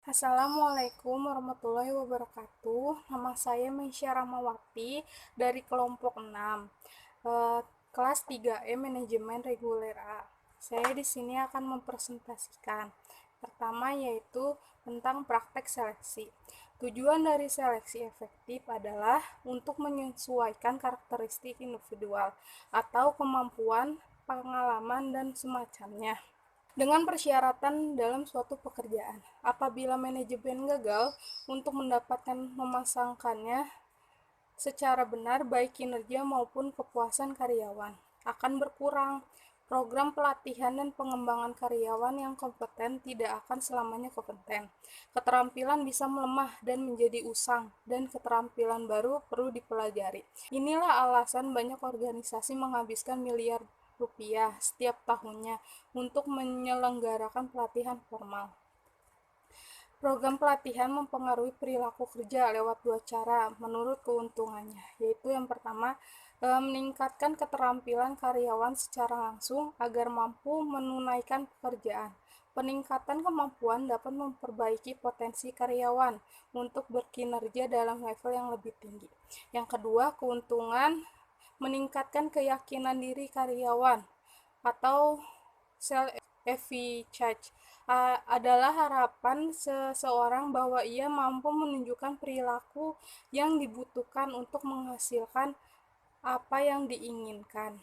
Assalamualaikum warahmatullahi wabarakatuh. Nama saya Meisya Rahmawati dari kelompok 6, kelas 3E Manajemen Reguler A. Saya di sini akan mempresentasikan. Pertama yaitu tentang praktek seleksi. Tujuan dari seleksi efektif adalah untuk menyesuaikan karakteristik individual atau kemampuan, pengalaman, dan semacamnya dengan persyaratan dalam suatu pekerjaan. Apabila manajemen gagal untuk memasangkannya secara benar, baik kinerja maupun kepuasan karyawan akan berkurang. Program pelatihan dan pengembangan karyawan yang kompeten tidak akan selamanya kompeten. Keterampilan bisa melemah dan menjadi usang, dan keterampilan baru perlu dipelajari. Inilah alasan banyak organisasi menghabiskan miliar rupiah setiap tahunnya untuk menyelenggarakan pelatihan formal. Program pelatihan mempengaruhi perilaku kerja lewat dua cara menurut keuntungannya, yaitu yang pertama, meningkatkan keterampilan karyawan secara langsung agar mampu menunaikan pekerjaan. Peningkatan kemampuan dapat memperbaiki potensi karyawan untuk berkinerja dalam level yang lebih tinggi. Yang kedua, keuntungan meningkatkan keyakinan diri karyawan atau self-efficacy adalah harapan seseorang bahwa ia mampu menunjukkan perilaku yang dibutuhkan untuk menghasilkan apa yang diinginkan.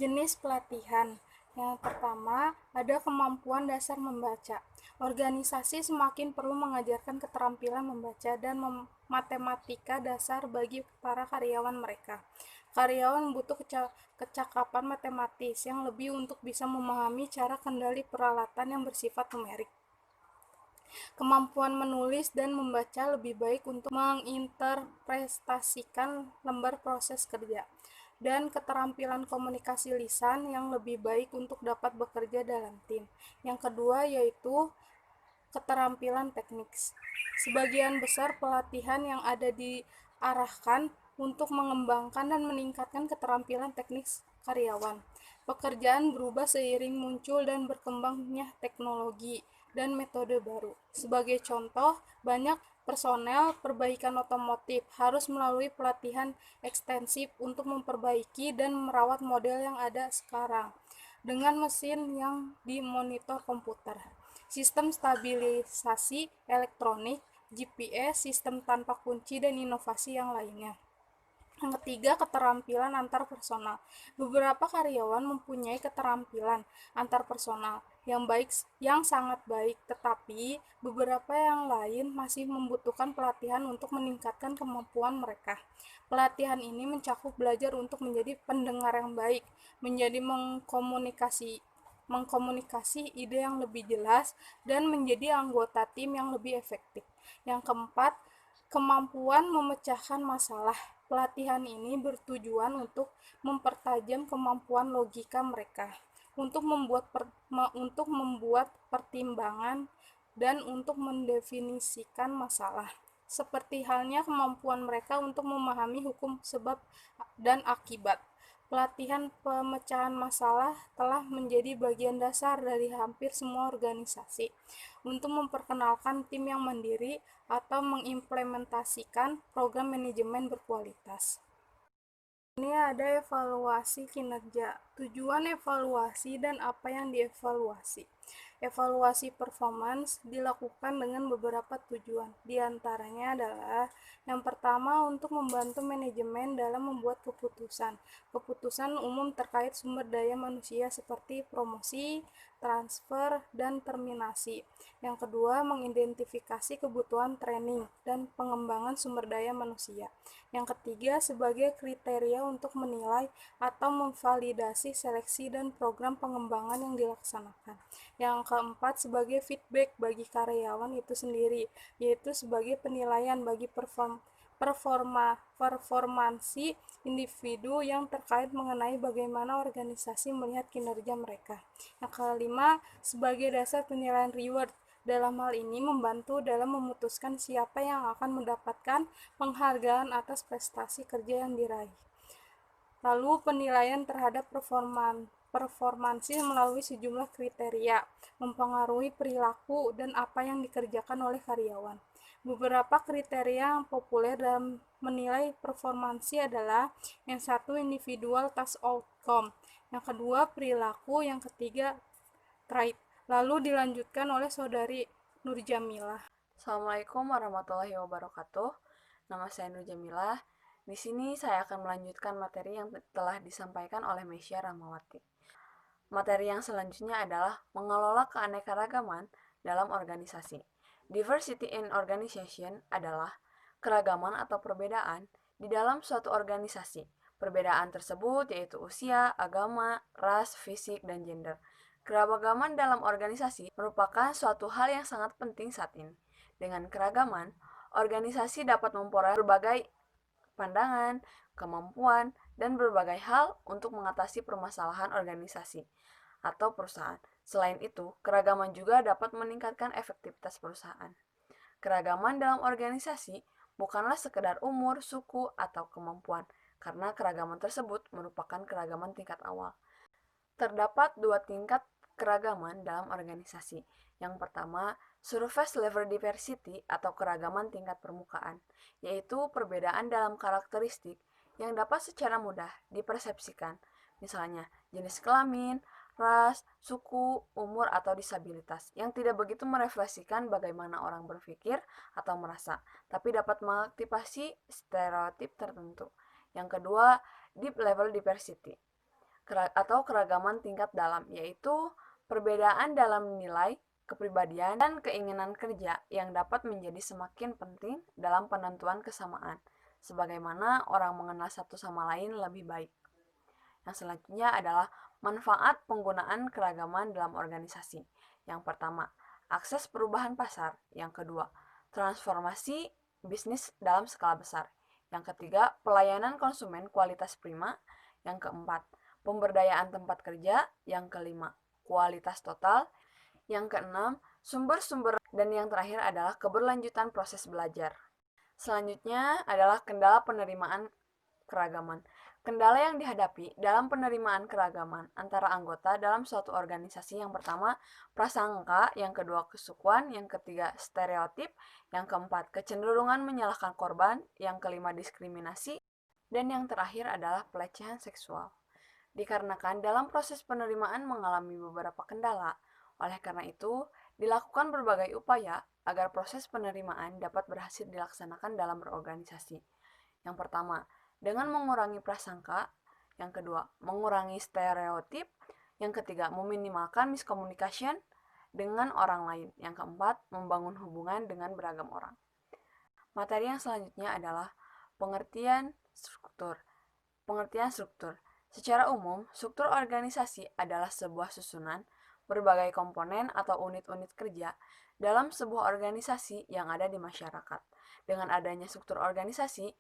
Jenis pelatihan. Yang pertama, ada kemampuan dasar membaca. Organisasi semakin perlu mengajarkan keterampilan membaca dan matematika dasar bagi para karyawan mereka. Karyawan butuh kecakapan matematis yang lebih untuk bisa memahami cara kendali peralatan yang bersifat numerik. Kemampuan menulis dan membaca lebih baik untuk menginterpretasikan lembar proses kerja, dan keterampilan komunikasi lisan yang lebih baik untuk dapat bekerja dalam tim. Yang kedua yaitu keterampilan teknik. Sebagian besar pelatihan yang ada diarahkan untuk mengembangkan dan meningkatkan keterampilan teknik karyawan. Pekerjaan berubah seiring muncul dan berkembangnya teknologi dan metode baru. Sebagai contoh, banyak personel perbaikan otomotif harus melalui pelatihan ekstensif untuk memperbaiki dan merawat model yang ada sekarang dengan mesin yang dimonitor komputer, sistem stabilisasi elektronik, GPS, sistem tanpa kunci, dan inovasi yang lainnya. Yang ketiga, keterampilan antar personal. Beberapa karyawan mempunyai keterampilan antar personal yang sangat baik, tetapi beberapa yang lain masih membutuhkan pelatihan untuk meningkatkan kemampuan mereka. Pelatihan ini mencakup belajar untuk menjadi pendengar yang baik, menjadi mengkomunikasi ide yang lebih jelas, dan menjadi anggota tim yang lebih efektif. Yang keempat, kemampuan memecahkan masalah. Pelatihan ini bertujuan untuk mempertajam kemampuan logika mereka, untuk membuat pertimbangan, dan untuk mendefinisikan masalah. Seperti halnya kemampuan mereka untuk memahami hukum sebab dan akibat. Pelatihan pemecahan masalah telah menjadi bagian dasar dari hampir semua organisasi untuk memperkenalkan tim yang mandiri atau mengimplementasikan program manajemen berkualitas. Ini ada evaluasi kinerja. Tujuan evaluasi dan apa yang dievaluasi. Evaluasi performance dilakukan dengan beberapa tujuan. Di antaranya adalah yang pertama, untuk membantu manajemen dalam membuat keputusan. Keputusan umum terkait sumber daya manusia seperti promosi, transfer, dan terminasi. Yang kedua, mengidentifikasi kebutuhan training dan pengembangan sumber daya manusia. Yang ketiga, sebagai kriteria untuk menilai atau memvalidasi seleksi dan program pengembangan yang dilaksanakan. Yang keempat, sebagai feedback bagi karyawan itu sendiri, yaitu sebagai penilaian bagi performansi individu yang terkait mengenai bagaimana organisasi melihat kinerja mereka. Yang kelima, sebagai dasar penilaian reward. Dalam hal ini membantu dalam memutuskan siapa yang akan mendapatkan penghargaan atas prestasi kerja yang diraih. Lalu penilaian terhadap performansi melalui sejumlah kriteria, mempengaruhi perilaku dan apa yang dikerjakan oleh karyawan. Beberapa kriteria yang populer dalam menilai performansi adalah yang satu individual task outcome, yang kedua perilaku, yang ketiga trait. Lalu dilanjutkan oleh Saudari Nurjamilah. Assalamualaikum warahmatullahi wabarakatuh. Nama saya Nur Jamilah. Di sini saya akan melanjutkan materi yang telah disampaikan oleh Mesya Rahmawati. Materi yang selanjutnya adalah mengelola keanekaragaman dalam organisasi. Diversity in organization adalah keragaman atau perbedaan di dalam suatu organisasi. Perbedaan tersebut yaitu usia, agama, ras, fisik, dan gender. Keragaman dalam organisasi merupakan suatu hal yang sangat penting saat ini. Dengan keragaman, organisasi dapat memperoleh berbagai pandangan, kemampuan, dan berbagai hal untuk mengatasi permasalahan organisasi atau perusahaan. Selain itu, keragaman juga dapat meningkatkan efektivitas perusahaan. Keragaman dalam organisasi bukanlah sekedar umur, suku, atau kemampuan, karena keragaman tersebut merupakan keragaman tingkat awal. Terdapat dua tingkat keragaman dalam organisasi. Yang pertama, surface level diversity atau keragaman tingkat permukaan, yaitu perbedaan dalam karakteristik yang dapat secara mudah dipersepsikan, misalnya jenis kelamin, ras, suku, umur, atau disabilitas, yang tidak begitu merefleksikan bagaimana orang berpikir atau merasa, tapi dapat mengaktifasi stereotip tertentu. Yang kedua, deep level diversity atau keragaman tingkat dalam, yaitu perbedaan dalam nilai, kepribadian, dan keinginan kerja yang dapat menjadi semakin penting dalam penentuan kesamaan, sebagaimana orang mengenal satu sama lain lebih baik. Yang selanjutnya adalah manfaat penggunaan keragaman dalam organisasi. Yang pertama, akses perubahan pasar. Yang kedua, transformasi bisnis dalam skala besar. Yang ketiga, pelayanan konsumen kualitas prima. Yang keempat, pemberdayaan tempat kerja. Yang kelima, kualitas total. Yang keenam, sumber-sumber, dan yang terakhir adalah keberlanjutan proses belajar. Selanjutnya adalah kendala penerimaan keragaman. Kendala yang dihadapi dalam penerimaan keragaman antara anggota dalam suatu organisasi, yang pertama prasangka, yang kedua kesukuan, yang ketiga stereotip, yang keempat kecenderungan menyalahkan korban, yang kelima diskriminasi, dan yang terakhir adalah pelecehan seksual. Dikarenakan dalam proses penerimaan mengalami beberapa kendala, oleh karena itu dilakukan berbagai upaya agar proses penerimaan dapat berhasil dilaksanakan dalam berorganisasi. Yang pertama, dengan mengurangi prasangka. Yang kedua, mengurangi stereotip. Yang ketiga, meminimalkan miscommunication dengan orang lain. Yang keempat, membangun hubungan dengan beragam orang. Materi yang selanjutnya adalah pengertian struktur. Pengertian struktur. Secara umum, struktur organisasi adalah sebuah susunan berbagai komponen atau unit-unit kerja dalam sebuah organisasi yang ada di masyarakat. Dengan adanya struktur organisasi,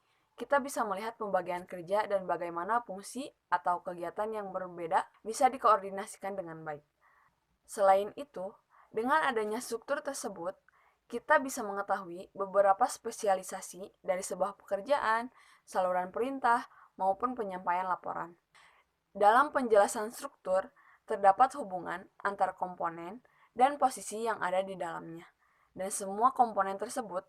kita bisa melihat pembagian kerja dan bagaimana fungsi atau kegiatan yang berbeda bisa dikoordinasikan dengan baik. Selain itu, dengan adanya struktur tersebut, kita bisa mengetahui beberapa spesialisasi dari sebuah pekerjaan, saluran perintah, maupun penyampaian laporan. Dalam penjelasan struktur, terdapat hubungan antar komponen dan posisi yang ada di dalamnya, dan semua komponen tersebut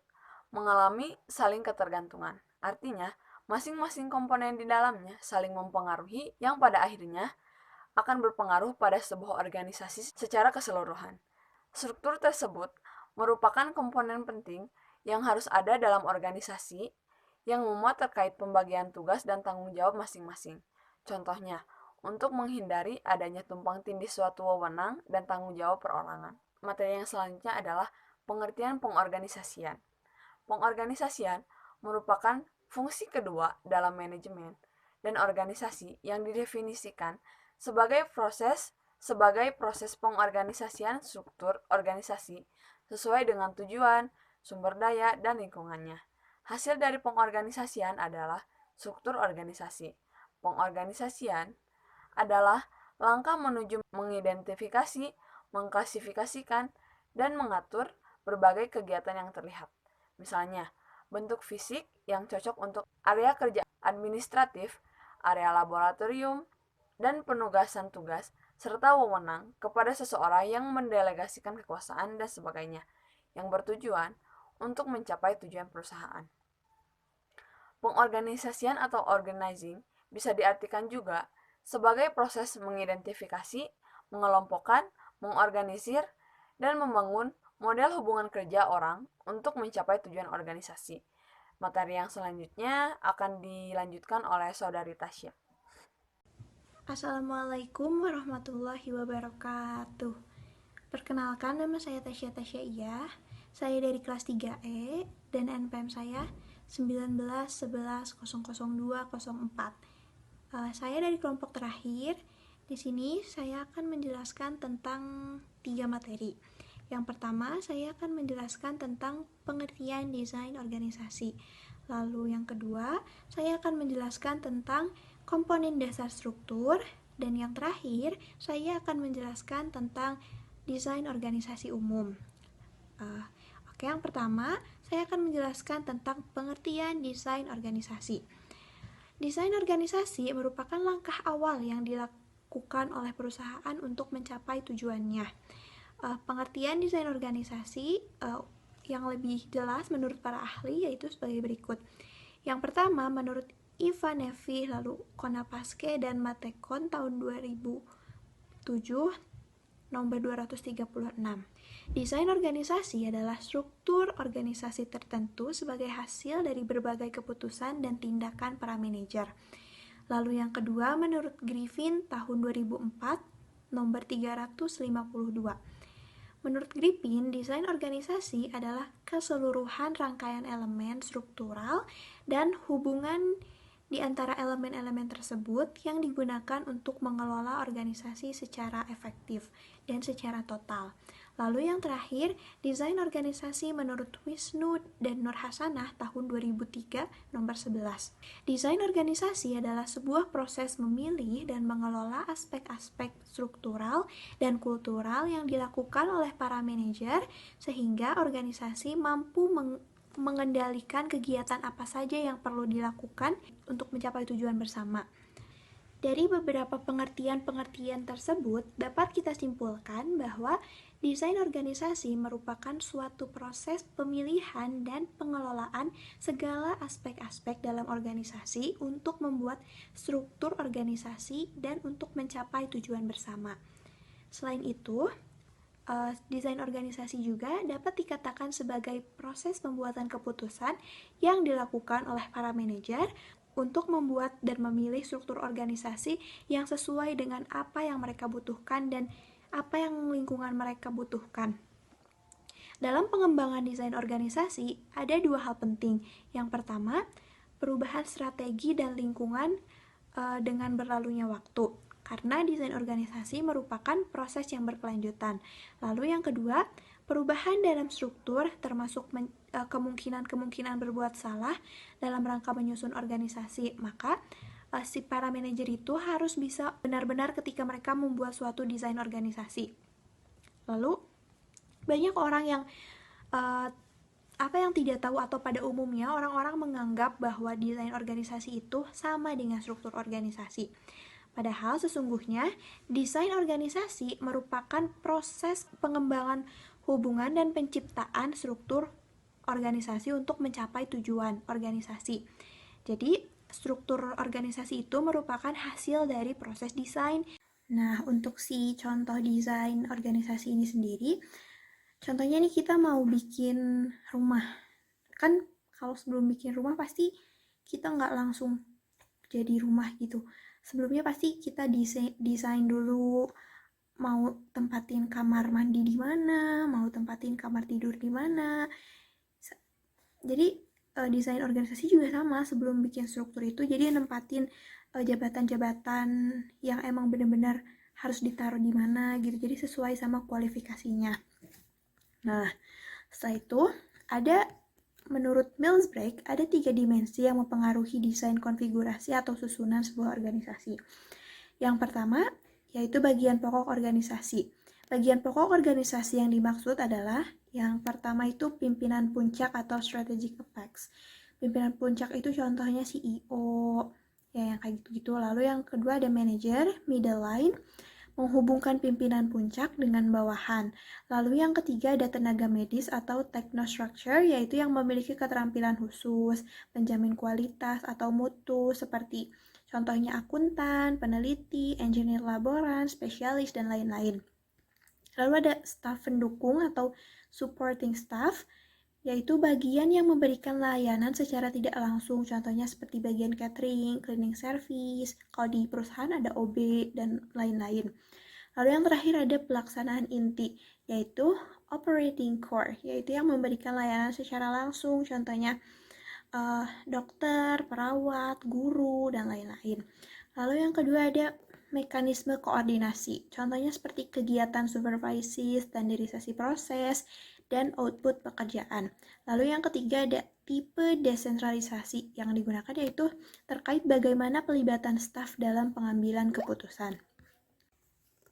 mengalami saling ketergantungan. Artinya, masing-masing komponen di dalamnya saling mempengaruhi yang pada akhirnya akan berpengaruh pada sebuah organisasi secara keseluruhan. Struktur tersebut merupakan komponen penting yang harus ada dalam organisasi yang memuat terkait pembagian tugas dan tanggung jawab masing-masing. Contohnya, untuk menghindari adanya tumpang tindih suatu wewenang dan tanggung jawab perorangan. Materi yang selanjutnya adalah pengertian pengorganisasian. Pengorganisasian merupakan fungsi kedua dalam manajemen dan organisasi yang didefinisikan sebagai proses pengorganisasian struktur organisasi sesuai dengan tujuan, sumber daya, dan lingkungannya. Hasil dari pengorganisasian adalah struktur organisasi. Pengorganisasian adalah langkah menuju mengidentifikasi, mengklasifikasikan, dan mengatur berbagai kegiatan yang terlihat. Misalnya, bentuk fisik yang cocok untuk area kerja administratif, area laboratorium, dan penugasan tugas, serta wewenang kepada seseorang yang mendelegasikan kekuasaan dan sebagainya, yang bertujuan untuk mencapai tujuan perusahaan. Pengorganisasian atau organizing bisa diartikan juga sebagai proses mengidentifikasi, mengelompokkan, mengorganisir, dan membangun model hubungan kerja orang untuk mencapai tujuan organisasi. Materi yang selanjutnya akan dilanjutkan oleh Saudari Tasya. Assalamualaikum warahmatullahi wabarakatuh. Perkenalkan, nama saya Tasya Iyah. Saya dari kelas 3E dan NPM saya 1911000204. Saya dari kelompok terakhir. Di sini saya akan menjelaskan tentang 3 materi. Yang pertama, saya akan menjelaskan tentang pengertian desain organisasi. Lalu yang kedua, saya akan menjelaskan tentang komponen dasar struktur. Dan yang terakhir, saya akan menjelaskan tentang desain organisasi umum. Oke, yang pertama, saya akan menjelaskan tentang pengertian desain organisasi. Desain organisasi merupakan langkah awal yang dilakukan oleh perusahaan untuk mencapai tujuannya. Pengertian desain organisasi yang lebih jelas menurut para ahli yaitu sebagai berikut. Yang pertama, menurut Ivan Nevi, lalu Konapaske dan Matekon tahun 2007, nomor 236. Desain organisasi adalah struktur organisasi tertentu sebagai hasil dari berbagai keputusan dan tindakan para manajer. Lalu yang kedua, menurut Griffin tahun 2004, nomor 352. Menurut Griffin, desain organisasi adalah keseluruhan rangkaian elemen struktural dan hubungan di antara elemen-elemen tersebut yang digunakan untuk mengelola organisasi secara efektif dan secara total. Lalu yang terakhir, desain organisasi menurut Wisnu dan Nur Hasanah tahun 2003 nomor 11. Desain organisasi adalah sebuah proses memilih dan mengelola aspek-aspek struktural dan kultural yang dilakukan oleh para manajer sehingga organisasi mampu mengendalikan kegiatan apa saja yang perlu dilakukan untuk mencapai tujuan bersama. Dari beberapa pengertian-pengertian tersebut, dapat kita simpulkan bahwa desain organisasi merupakan suatu proses pemilihan dan pengelolaan segala aspek-aspek dalam organisasi untuk membuat struktur organisasi dan untuk mencapai tujuan bersama. Selain itu, desain organisasi juga dapat dikatakan sebagai proses pembuatan keputusan yang dilakukan oleh para manajer untuk membuat dan memilih struktur organisasi yang sesuai dengan apa yang mereka butuhkan dan apa yang lingkungan mereka butuhkan. Dalam pengembangan desain organisasi, ada 2 hal penting. Yang pertama, perubahan strategi dan lingkungan dengan berlalunya waktu. Karena desain organisasi merupakan proses yang berkelanjutan. Lalu yang kedua, perubahan dalam struktur termasuk kemungkinan berbuat salah dalam rangka menyusun organisasi. Maka si para manajer itu harus bisa benar-benar ketika mereka membuat suatu desain organisasi. Lalu banyak orang yang yang tidak tahu atau pada umumnya orang-orang menganggap bahwa desain organisasi itu sama dengan struktur organisasi. Padahal sesungguhnya desain organisasi merupakan proses pengembangan hubungan dan penciptaan struktur organisasi untuk mencapai tujuan organisasi. Jadi, struktur organisasi itu merupakan hasil dari proses desain. Nah, untuk si contoh desain organisasi ini sendiri, contohnya nih kita mau bikin rumah. Kan kalau sebelum bikin rumah pasti kita nggak langsung jadi rumah gitu. Sebelumnya pasti kita desain dulu, mau tempatin kamar mandi di mana, mau tempatin kamar tidur di mana. Jadi desain organisasi juga sama, sebelum bikin struktur itu jadi nempatin jabatan-jabatan yang emang benar-benar harus ditaruh di mana gitu. Jadi sesuai sama kualifikasinya. Nah, setelah itu ada menurut Millsbrake ada 3 dimensi yang mempengaruhi desain konfigurasi atau susunan sebuah organisasi. Yang pertama yaitu bagian pokok organisasi. Bagian pokok organisasi yang dimaksud adalah yang pertama itu pimpinan puncak atau strategic apex. Pimpinan puncak itu contohnya CEO, Ya, yang kayak gitu-gitu. Lalu yang kedua ada manager, middle line, menghubungkan pimpinan puncak dengan bawahan. Lalu yang ketiga ada tenaga medis atau technostructure, yaitu yang memiliki keterampilan khusus, penjamin kualitas atau mutu, seperti contohnya akuntan, peneliti, engineer laboran, spesialis, dan lain-lain. Lalu ada staf pendukung atau supporting staff, yaitu bagian yang memberikan layanan secara tidak langsung, contohnya seperti bagian catering, cleaning service, kalau di perusahaan ada OB, dan lain-lain. Lalu yang terakhir ada pelaksanaan inti, yaitu operating core, yaitu yang memberikan layanan secara langsung, contohnya dokter, perawat, guru, dan lain-lain. Lalu yang kedua ada mekanisme koordinasi, contohnya seperti kegiatan supervisi, standarisasi proses, dan output pekerjaan. Lalu yang ketiga ada tipe desentralisasi yang digunakan, yaitu terkait bagaimana pelibatan staf dalam pengambilan keputusan.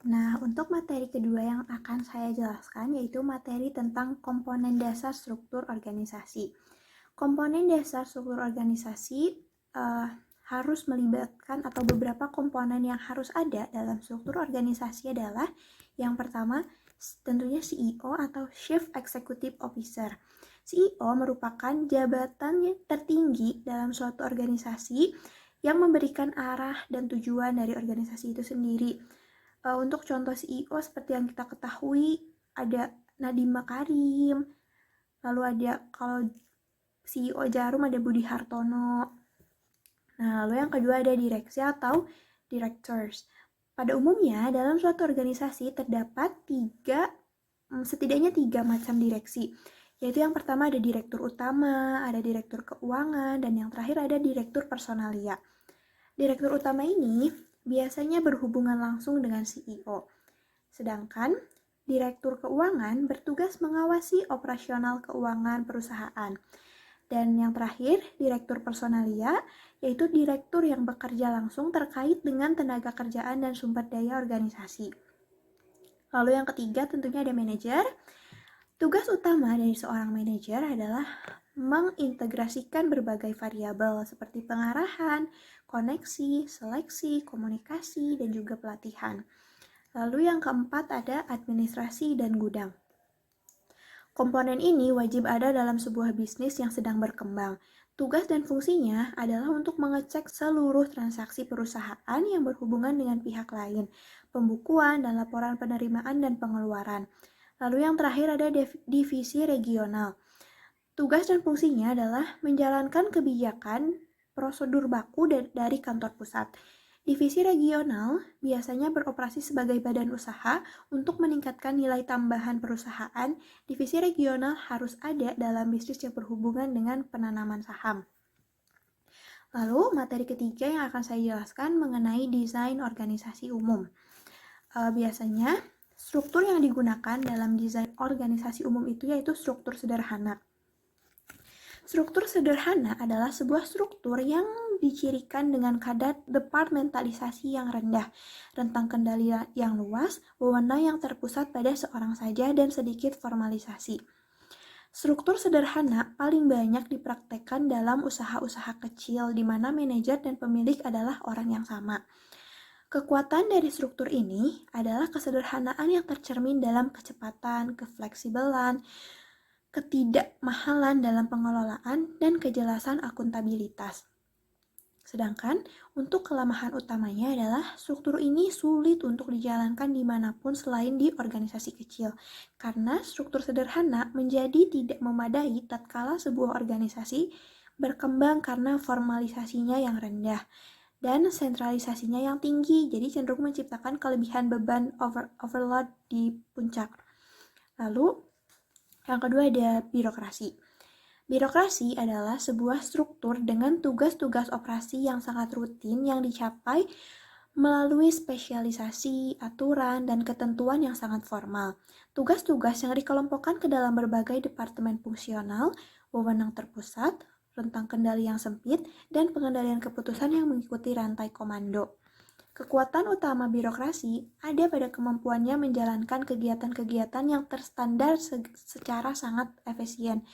Nah, untuk materi kedua yang akan saya jelaskan yaitu materi tentang komponen dasar struktur organisasi. Komponen dasar struktur organisasi harus melibatkan atau beberapa komponen yang harus ada dalam struktur organisasi adalah yang pertama tentunya CEO atau Chief Executive Officer. CEO merupakan jabatan tertinggi dalam suatu organisasi yang memberikan arah dan tujuan dari organisasi itu sendiri. Untuk contoh CEO seperti yang kita ketahui ada Nadiem Makarim, lalu ada kalau CEO Jarum ada Budi Hartono. Nah, lalu yang kedua ada direksi atau directors. Pada umumnya dalam suatu organisasi terdapat setidaknya tiga macam direksi, yaitu yang pertama ada direktur utama, ada direktur keuangan, dan yang terakhir ada direktur personalia. Direktur utama ini biasanya berhubungan langsung dengan CEO. Sedangkan direktur keuangan bertugas mengawasi operasional keuangan perusahaan. Dan yang terakhir, direktur personalia, yaitu direktur yang bekerja langsung terkait dengan tenaga kerjaan dan sumber daya organisasi. Lalu yang ketiga tentunya ada manajer. Tugas utama dari seorang manajer adalah mengintegrasikan berbagai variabel seperti pengarahan, koneksi, seleksi, komunikasi, dan juga pelatihan. Lalu yang keempat ada administrasi dan gudang. Komponen ini wajib ada dalam sebuah bisnis yang sedang berkembang. Tugas dan fungsinya adalah untuk mengecek seluruh transaksi perusahaan yang berhubungan dengan pihak lain, pembukuan dan laporan penerimaan dan pengeluaran. Lalu yang terakhir ada divisi regional. Tugas dan fungsinya adalah menjalankan kebijakan prosedur baku dari kantor pusat. Divisi regional biasanya beroperasi sebagai badan usaha untuk meningkatkan nilai tambahan perusahaan. Divisi regional harus ada dalam bisnis yang berhubungan dengan penanaman saham. Lalu materi ketiga yang akan saya jelaskan mengenai desain organisasi umum. Biasanya struktur yang digunakan dalam desain organisasi umum itu yaitu struktur sederhana. Struktur sederhana adalah sebuah struktur yang dicirikan dengan kadar departementalisasi yang rendah, rentang kendali yang luas, wewenang yang terpusat pada seorang saja, dan sedikit formalisasi. Struktur sederhana paling banyak dipraktekkan dalam usaha-usaha kecil di mana manajer dan pemilik adalah orang yang sama. Kekuatan dari struktur ini adalah kesederhanaan yang tercermin dalam kecepatan, kefleksibelan, ketidakmahalan dalam pengelolaan, dan kejelasan akuntabilitas. Sedangkan untuk kelemahan utamanya adalah struktur ini sulit untuk dijalankan dimanapun selain di organisasi kecil, karena struktur sederhana menjadi tidak memadai tatkala sebuah organisasi berkembang karena formalisasinya yang rendah dan sentralisasinya yang tinggi, jadi cenderung menciptakan kelebihan beban overload di puncak. Lalu yang kedua ada birokrasi. Birokrasi adalah sebuah struktur dengan tugas-tugas operasi yang sangat rutin yang dicapai melalui spesialisasi, aturan, dan ketentuan yang sangat formal. Tugas-tugas yang dikelompokkan ke dalam berbagai departemen fungsional, wewenang terpusat, rentang kendali yang sempit, dan pengendalian keputusan yang mengikuti rantai komando. Kekuatan utama birokrasi ada pada kemampuannya menjalankan kegiatan-kegiatan yang terstandar secara sangat efisien,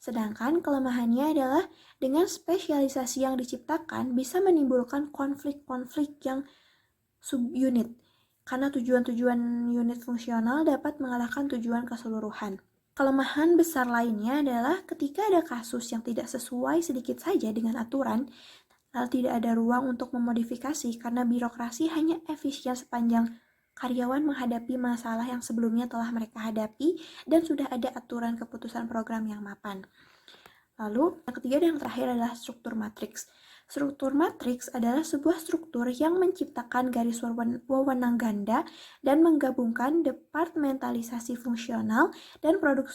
Sedangkan kelemahannya adalah dengan spesialisasi yang diciptakan bisa menimbulkan konflik-konflik yang subunit, karena tujuan-tujuan unit fungsional dapat mengalahkan tujuan keseluruhan. Kelemahan besar lainnya adalah ketika ada kasus yang tidak sesuai sedikit saja dengan aturan, lalu tidak ada ruang untuk memodifikasi karena birokrasi hanya efisien sepanjang karyawan menghadapi masalah yang sebelumnya telah mereka hadapi dan sudah ada aturan keputusan program yang mapan. Lalu, yang ketiga dan yang terakhir adalah struktur matriks. Struktur matriks adalah sebuah struktur yang menciptakan garis wewenang ganda dan menggabungkan departementalisasi fungsional dan produk.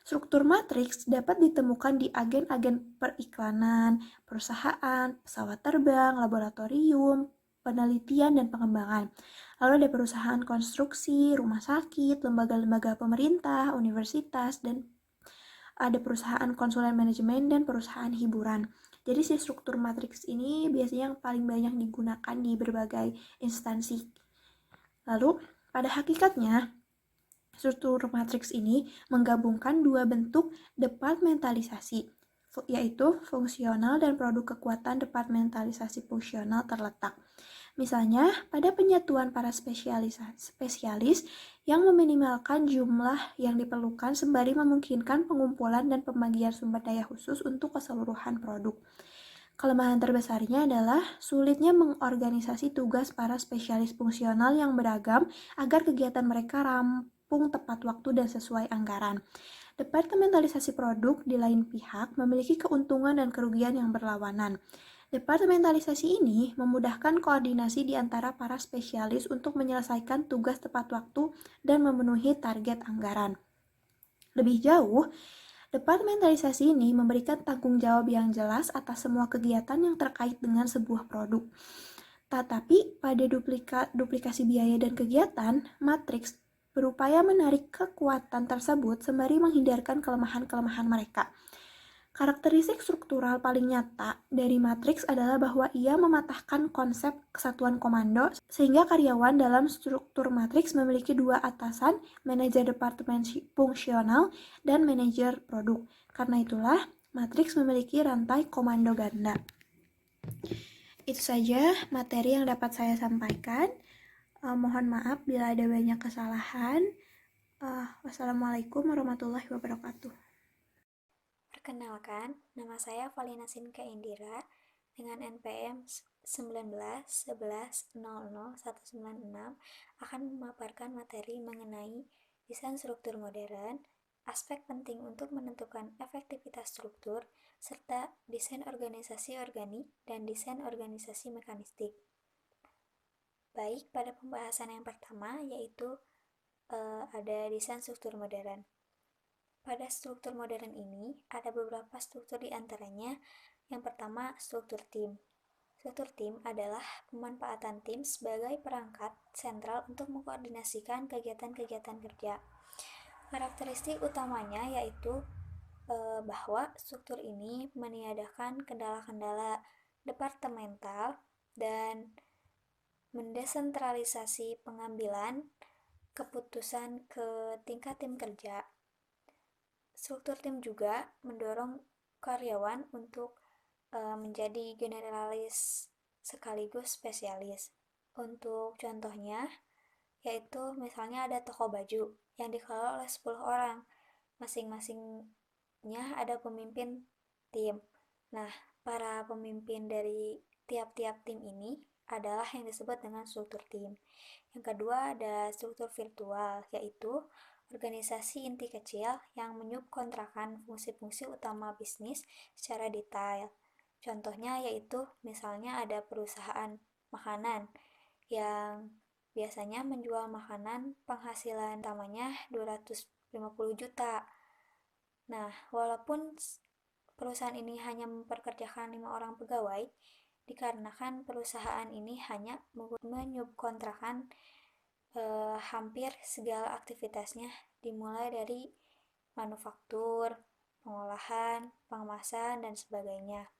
Struktur matriks dapat ditemukan di agen-agen periklanan, perusahaan, pesawat terbang, laboratorium, penelitian, dan pengembangan. Lalu ada perusahaan konstruksi, rumah sakit, lembaga-lembaga pemerintah, universitas, dan ada perusahaan konsulen manajemen dan perusahaan hiburan. Jadi si struktur matriks ini biasanya yang paling banyak digunakan di berbagai instansi. Lalu pada hakikatnya struktur matriks ini menggabungkan dua bentuk departementalisasi, yaitu fungsional dan produk kekuatan departementalisasi fungsional terletak. Misalnya, pada penyatuan para spesialis yang meminimalkan jumlah yang diperlukan sembari memungkinkan pengumpulan dan pembagian sumber daya khusus untuk keseluruhan produk. Kelemahan terbesarnya adalah sulitnya mengorganisasi tugas para spesialis fungsional yang beragam agar kegiatan mereka rampung tepat waktu dan sesuai anggaran. Departementalisasi produk di lain pihak memiliki keuntungan dan kerugian yang berlawanan. Departementalisasi ini memudahkan koordinasi di antara para spesialis untuk menyelesaikan tugas tepat waktu dan memenuhi target anggaran. Lebih jauh, departementalisasi ini memberikan tanggung jawab yang jelas atas semua kegiatan yang terkait dengan sebuah produk. Tetapi pada duplikasi biaya dan kegiatan, matriks berupaya menarik kekuatan tersebut sembari menghindarkan kelemahan-kelemahan mereka. Karakteristik struktural paling nyata dari matriks adalah bahwa ia mematahkan konsep kesatuan komando sehingga karyawan dalam struktur matriks memiliki dua atasan, manajer departemen fungsional dan manajer produk. Karena itulah, matriks memiliki rantai komando ganda. Itu saja materi yang dapat saya sampaikan. Mohon maaf bila ada banyak kesalahan. Wassalamualaikum warahmatullahi wabarakatuh. Perkenalkan, nama saya Valina Sinka Indira dengan NPM 1911000196 akan memaparkan materi mengenai desain struktur modern, aspek penting untuk menentukan efektivitas struktur, serta desain organisasi organik dan desain organisasi mekanistik. Baik, pada pembahasan yang pertama yaitu ada desain struktur modern. Pada struktur modern ini, ada beberapa struktur di antaranya. Yang pertama, struktur tim. Struktur tim adalah pemanfaatan tim sebagai perangkat sentral untuk mengkoordinasikan kegiatan-kegiatan kerja. Karakteristik utamanya yaitu bahwa struktur ini meniadakan kendala-kendala departemental dan mendesentralisasi pengambilan keputusan ke tingkat tim kerja. Struktur tim juga mendorong karyawan untuk menjadi generalis sekaligus spesialis. Untuk contohnya, yaitu misalnya ada toko baju yang dikelola oleh 10 orang. Masing-masingnya ada pemimpin tim. Nah, para pemimpin dari tiap-tiap tim ini adalah yang disebut dengan struktur tim. Yang kedua ada struktur virtual, yaitu organisasi inti kecil yang menyubkontrakan fungsi-fungsi utama bisnis secara detail. Contohnya yaitu misalnya ada perusahaan makanan yang biasanya menjual makanan penghasilan utamanya 250 juta. Nah, walaupun perusahaan ini hanya memperkerjakan 5 orang pegawai, dikarenakan perusahaan ini hanya menyubkontrakan hampir segala aktivitasnya, dimulai dari manufaktur, pengolahan, pengemasan, dan sebagainya.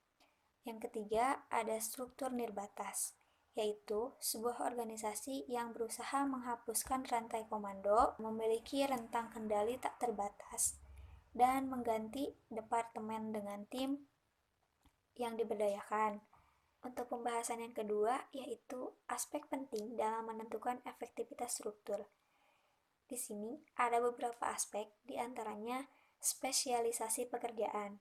Yang ketiga, ada struktur nirbatas, yaitu sebuah organisasi yang berusaha menghapuskan rantai komando, memiliki rentang kendali tak terbatas. dan mengganti departemen dengan tim yang diberdayakan. Untuk pembahasan yang kedua, yaitu aspek penting dalam menentukan efektivitas struktur. Di sini ada beberapa aspek, diantaranya spesialisasi pekerjaan.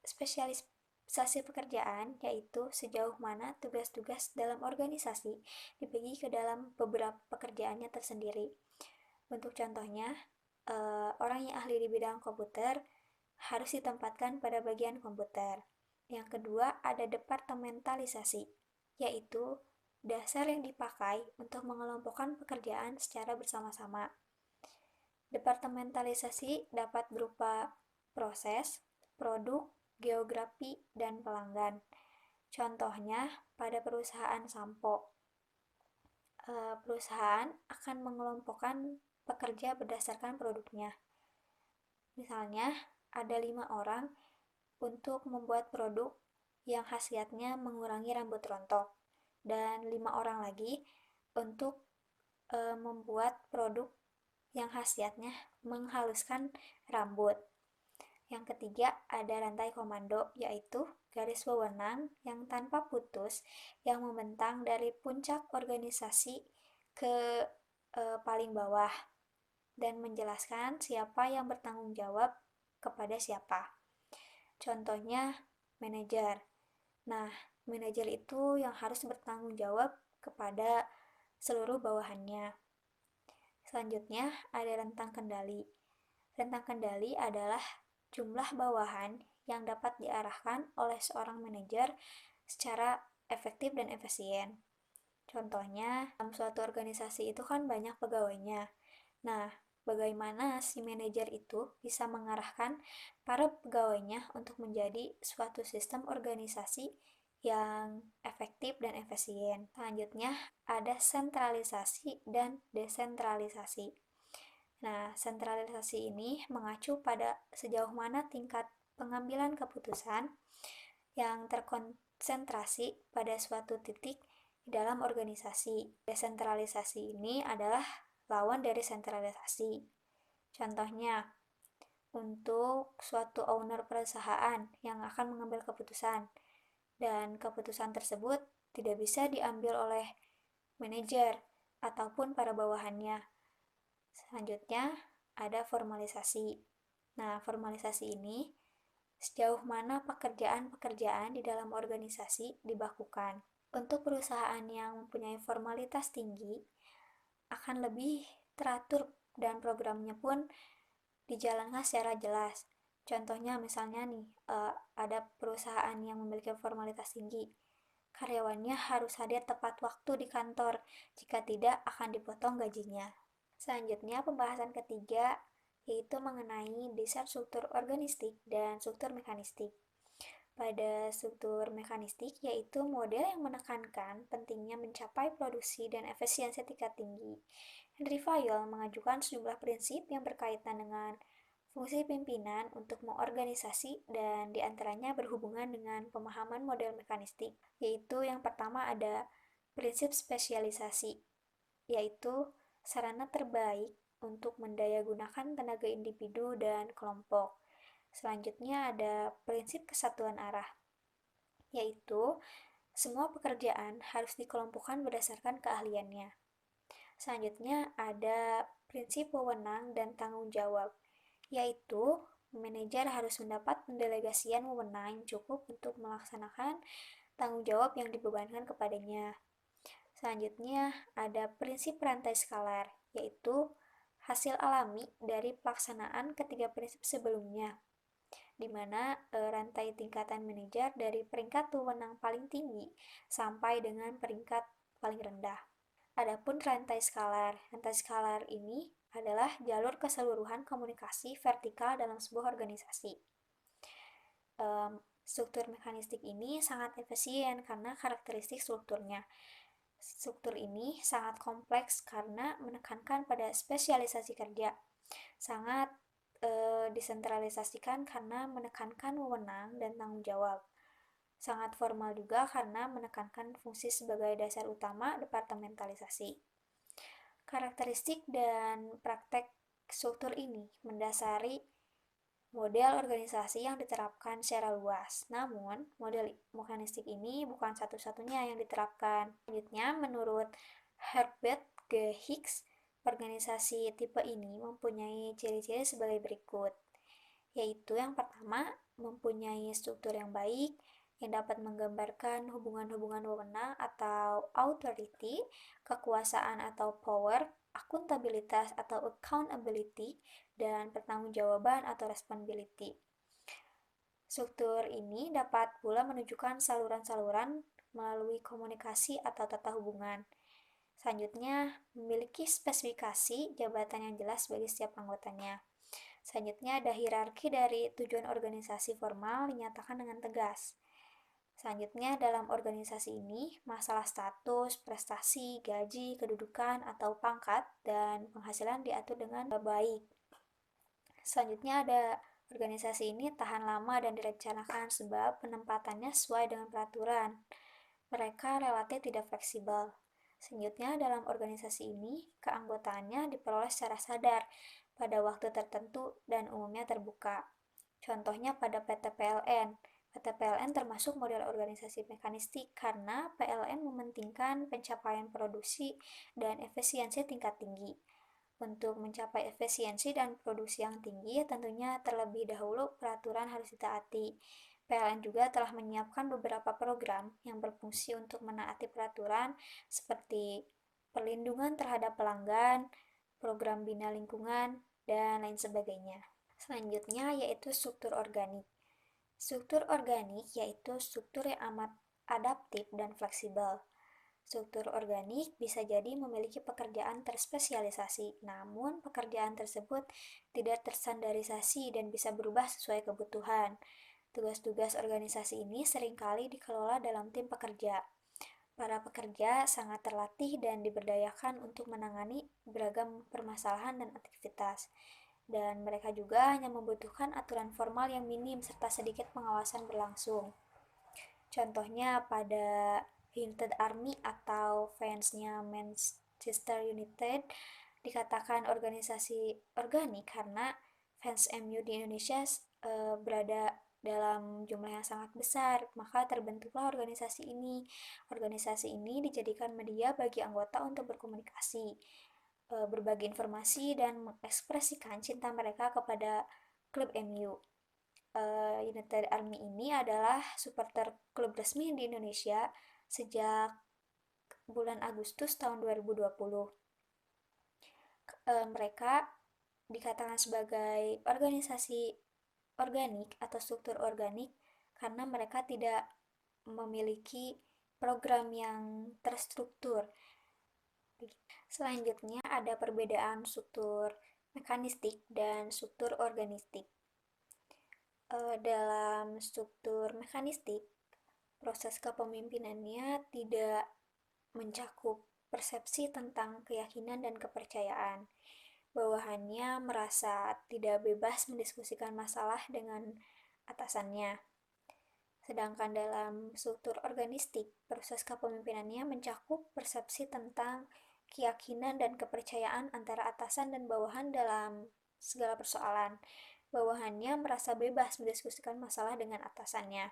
Spesialisasi pekerjaan yaitu sejauh mana tugas-tugas dalam organisasi dibagi ke dalam beberapa pekerjaannya tersendiri. Untuk contohnya, orang yang ahli di bidang komputer harus ditempatkan pada bagian komputer. Yang kedua, ada departementalisasi, yaitu dasar yang dipakai untuk mengelompokkan pekerjaan secara bersama-sama. Departementalisasi dapat berupa proses, produk, geografi, dan pelanggan. Contohnya, pada perusahaan sampo, perusahaan akan mengelompokkan pekerja berdasarkan produknya. Misalnya, ada 5 orang untuk membuat produk yang khasiatnya mengurangi rambut rontok, dan 5 orang lagi untuk membuat produk yang khasiatnya menghaluskan rambut. Yang ketiga, ada rantai komando, yaitu garis wewenang yang tanpa putus yang membentang dari puncak organisasi ke paling bawah dan menjelaskan siapa yang bertanggung jawab kepada siapa. Contohnya, manajer. Nah, manajer itu yang harus bertanggung jawab kepada seluruh bawahannya. Selanjutnya, ada rentang kendali. Rentang kendali adalah jumlah bawahan yang dapat diarahkan oleh seorang manajer secara efektif dan efisien. Contohnya, dalam suatu organisasi itu kan banyak pegawainya. Nah, bagaimana si manajer itu bisa mengarahkan para pegawainya untuk menjadi suatu sistem organisasi yang efektif dan efisien. Selanjutnya, ada sentralisasi dan desentralisasi. Nah, sentralisasi ini mengacu pada sejauh mana tingkat pengambilan keputusan yang terkonsentrasi pada suatu titik di dalam organisasi. Desentralisasi ini adalah lawan dari sentralisasi. Contohnya, untuk suatu owner perusahaan yang akan mengambil keputusan, dan keputusan tersebut tidak bisa diambil oleh manajer ataupun para bawahannya. Selanjutnya, ada formalisasi. Nah, formalisasi ini sejauh mana pekerjaan-pekerjaan di dalam organisasi dibakukan. Untuk perusahaan yang mempunyai formalitas tinggi, akan lebih teratur dan programnya pun dijalankan secara jelas. Contohnya misalnya nih, ada perusahaan yang memiliki formalitas tinggi. Karyawannya harus hadir tepat waktu di kantor, jika tidak akan dipotong gajinya. Selanjutnya, pembahasan ketiga yaitu mengenai desain struktur organistik dan struktur mekanistik. Pada struktur mekanistik, yaitu model yang menekankan pentingnya mencapai produksi dan efisiensi tingkat tinggi. Henry Fayol mengajukan sejumlah prinsip yang berkaitan dengan fungsi pimpinan untuk mengorganisasi dan diantaranya berhubungan dengan pemahaman model mekanistik, yaitu yang pertama ada prinsip spesialisasi, yaitu sarana terbaik untuk mendayagunakan tenaga individu dan kelompok. Selanjutnya ada prinsip kesatuan arah, yaitu semua pekerjaan harus dikelompokkan berdasarkan keahliannya. Selanjutnya ada prinsip wewenang dan tanggung jawab, yaitu manajer harus mendapat pendelegasian wewenang yang cukup untuk melaksanakan tanggung jawab yang dibebankan kepadanya. Selanjutnya ada prinsip rantai skalar, yaitu hasil alami dari pelaksanaan ketiga prinsip sebelumnya, di mana rantai tingkatan manajer dari peringkat wewenang paling tinggi sampai dengan peringkat paling rendah. Adapun rantai skalar ini adalah jalur keseluruhan komunikasi vertikal dalam sebuah organisasi. Struktur mekanistik ini sangat efisien karena karakteristik strukturnya. Struktur ini sangat kompleks karena menekankan pada spesialisasi kerja. Sangat disentralisasikan karena menekankan wewenang dan tanggung jawab. Sangat formal juga karena menekankan fungsi sebagai dasar utama departementalisasi. Karakteristik dan praktek struktur ini mendasari model organisasi yang diterapkan secara luas. Namun, model mekanistik ini bukan satu-satunya yang diterapkan. Selanjutnya, menurut Herbert G. Hicks, organisasi tipe ini mempunyai ciri-ciri sebagai berikut, yaitu yang pertama, mempunyai struktur yang baik, yang dapat menggambarkan hubungan-hubungan wewenang atau authority, kekuasaan atau power, akuntabilitas atau accountability, dan pertanggungjawaban atau responsibility. Struktur ini dapat pula menunjukkan saluran-saluran melalui komunikasi atau tata hubungan. Selanjutnya, memiliki spesifikasi jabatan yang jelas bagi setiap anggotanya. Selanjutnya, ada hierarki dari tujuan organisasi formal dinyatakan dengan tegas. Selanjutnya, dalam organisasi ini, masalah status, prestasi, gaji, kedudukan, atau pangkat, dan penghasilan diatur dengan baik. Selanjutnya, ada organisasi ini tahan lama dan direncanakan sebab penempatannya sesuai dengan peraturan. Mereka relatif tidak fleksibel. Selanjutnya, dalam organisasi ini, keanggotaannya diperoleh secara sadar pada waktu tertentu dan umumnya terbuka. Contohnya pada PT PLN. PT PLN termasuk model organisasi mekanistik karena PLN mementingkan pencapaian produksi dan efisiensi tingkat tinggi. Untuk mencapai efisiensi dan produksi yang tinggi, tentunya terlebih dahulu peraturan harus ditaati. PLN juga telah menyiapkan beberapa program yang berfungsi untuk menaati peraturan seperti perlindungan terhadap pelanggan, program bina lingkungan, dan lain sebagainya. Selanjutnya yaitu struktur organik. Struktur organik yaitu struktur yang amat adaptif dan fleksibel. Struktur organik bisa jadi memiliki pekerjaan terspesialisasi, namun pekerjaan tersebut tidak terstandarisasi dan bisa berubah sesuai kebutuhan. Tugas-tugas organisasi ini seringkali dikelola dalam tim pekerja. Para pekerja sangat terlatih dan diberdayakan untuk menangani beragam permasalahan dan aktivitas. Dan mereka juga hanya membutuhkan aturan formal yang minim serta sedikit pengawasan berlangsung. Contohnya pada United Army atau fansnya Manchester United dikatakan organisasi organik karena fans MU di Indonesia berada dalam jumlah yang sangat besar, maka terbentuklah organisasi ini. Organisasi ini dijadikan media bagi anggota untuk berkomunikasi, berbagi informasi, dan mengekspresikan cinta mereka kepada klub MU. United Army ini adalah supporter klub resmi di Indonesia sejak bulan Agustus tahun 2020. Mereka dikatakan sebagai organisasi organik atau struktur organik karena mereka tidak memiliki program yang terstruktur. Selanjutnya ada perbedaan struktur mekanistik dan struktur organistik. Dalam struktur mekanistik, proses kepemimpinannya tidak mencakup persepsi tentang keyakinan dan kepercayaan. Bawahannya merasa tidak bebas mendiskusikan masalah dengan atasannya. Sedangkan dalam struktur organistik, proses kepemimpinannya mencakup persepsi tentang keyakinan dan kepercayaan antara atasan dan bawahan dalam segala persoalan. Bawahannya merasa bebas mendiskusikan masalah dengan atasannya.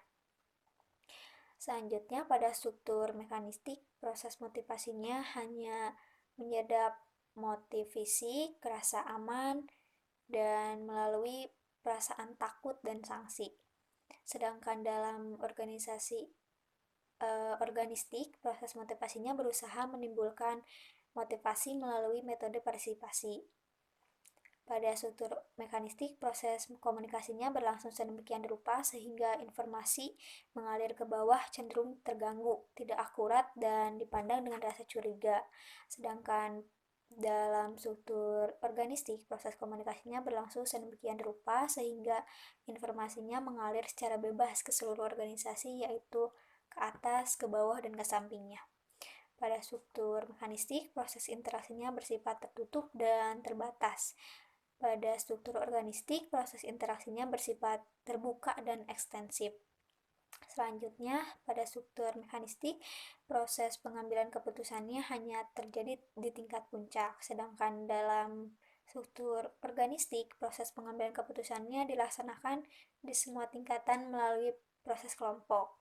Selanjutnya, pada struktur mekanistik, proses motivasinya hanya menyedap motif fisik, rasa aman, dan melalui perasaan takut dan sanksi. Sedangkan dalam organistik, proses motivasinya berusaha menimbulkan motivasi melalui metode partisipasi. Pada struktur mekanistik, proses komunikasinya berlangsung sedemikian rupa sehingga informasi mengalir ke bawah cenderung terganggu, tidak akurat, dan dipandang dengan rasa curiga. Sedangkan dalam struktur organistik, proses komunikasinya berlangsung sedemikian rupa sehingga informasinya mengalir secara bebas ke seluruh organisasi, yaitu ke atas, ke bawah, dan ke sampingnya. Pada struktur mekanistik, proses interaksinya bersifat tertutup dan terbatas. Pada struktur organistik, proses interaksinya bersifat terbuka dan ekstensif. Selanjutnya, pada struktur mekanistik, proses pengambilan keputusannya hanya terjadi di tingkat puncak, sedangkan dalam struktur organistik, proses pengambilan keputusannya dilaksanakan di semua tingkatan melalui proses kelompok.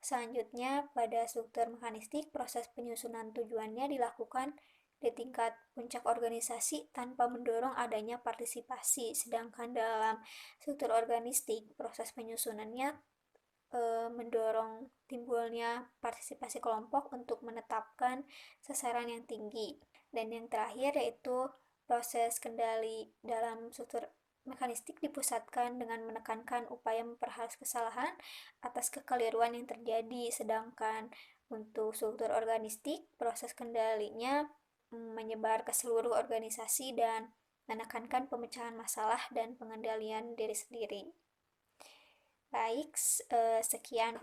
Selanjutnya, pada struktur mekanistik, proses penyusunan tujuannya dilakukan di tingkat puncak organisasi tanpa mendorong adanya partisipasi, sedangkan dalam struktur organistik, proses penyusunannya mendorong timbulnya partisipasi kelompok untuk menetapkan sasaran yang tinggi. Dan yang terakhir yaitu proses kendali dalam struktur mekanistik dipusatkan dengan menekankan upaya memperhalus kesalahan atas kekeliruan yang terjadi, sedangkan untuk struktur organistik, proses kendalinya menyebar ke seluruh organisasi dan menekankan pemecahan masalah dan pengendalian diri sendiri. Baik, sekian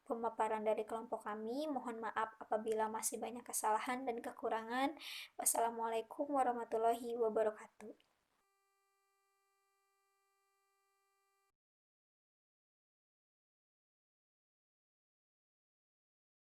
pemaparan dari kelompok kami. Mohon maaf apabila masih banyak kesalahan dan kekurangan. Wassalamualaikum warahmatullahi wabarakatuh.